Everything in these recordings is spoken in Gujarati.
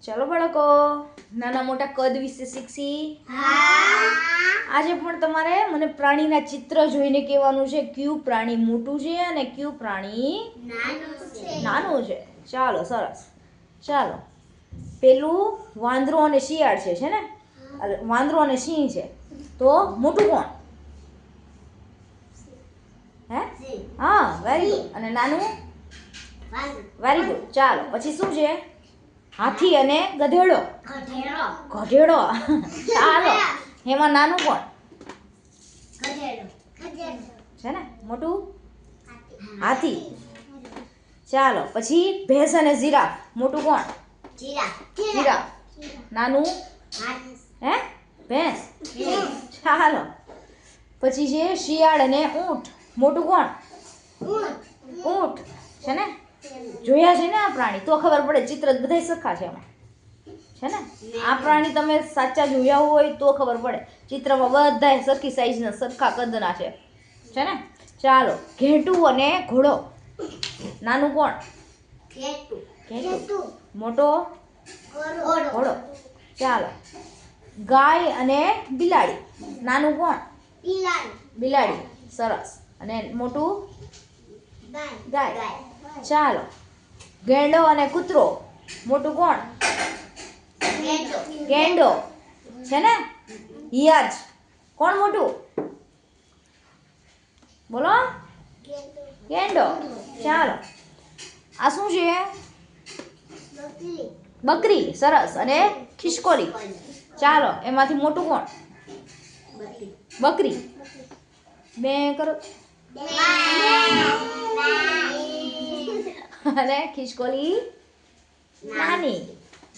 ચલો બાળકો, નાના મોટા કદ વિશે શીખશી. આજે પણ તમારે મને પ્રાણીના ચિત્ર જોઈને કહેવાનું છે કયું પ્રાણી મોટું છે અને કયું પ્રાણી નાનું છે. ચાલો સરસ. ચાલો, પેલું વાંદરો અને શિયાળ છે ને? વાંદરો અને સિંહ છે. તો મોટું કોણ? હે? હા, વેરી ગુડ. અને નાનું? Very good. ચાલો, પછી શું છે? હાથી અને ગધેડો. ગધેડો. ચાલો, એમાં નાનું કોણ છે ને? મોટું હાથી. ચાલો, પછી ભેંસ અને જીરાફ. મોટું કોણ? જીરાફ. નાનું? હે? ભેંસ. ચાલો, પછી છે શિયાળ અને ઊંટ. મોટું કોણ? ઊંટ છે ને? જોયા છે ને આ પ્રાણી? તો ખબર પડે. ચિત્ર બધાય સરખા છે એમાં, છે ને? આ પ્રાણી તમે સાચા જોયા હોય તો ખબર પડે. ચિત્રમાં બધાય સરખી સાઈઝના સરખા કદના છે ને? ચાલો, ઘેટું અને ઘોડો. નાનું કોણ? ઘેટું. મોટો ઘોડો. ચાલો, ગાય અને બિલાડી. નાનું કોણ? બિલાડી. સરસ. અને મોટું? ગાય. ચાલો, ગેંડો અને કૂતરો. મોટું કોણ? ગેંડો છે ને? હિયાજ. કોણ મોટું? બોલો. ગેંડો. ચાલો, આ શું છે? બકરી. સરસ. અને ખિસકોલી. ચાલો, એમાંથી મોટું કોણ? બકરી. બે કરો. અને ખિસકોલી નાની.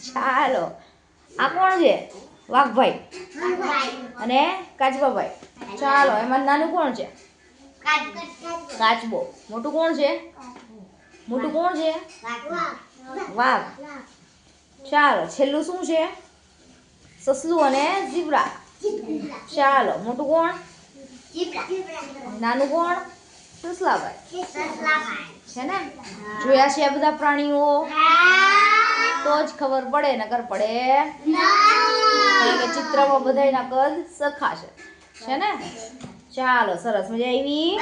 ચાલો, આ કોણ છે? વાઘભાઈ અને કાચબાભાઈ. ચાલો, એમાં નાનું કોણ છે? કાચબો. મોટું કોણ છે? વાઘ. ચાલો, છેલ્લું શું છે? સસલું અને ઝીબ્રા. ચાલો, મોટું કોણ? નાનું કોણ? સસલાભાઈ. છે ને? જોયા છે આ બધા પ્રાણીઓ? તો જ ખબર પડે, નકર પડે કારણ કે ચિત્રમાં બધાયના કદ સરખા છે ને? ચાલો, સરસ. મજા આવી?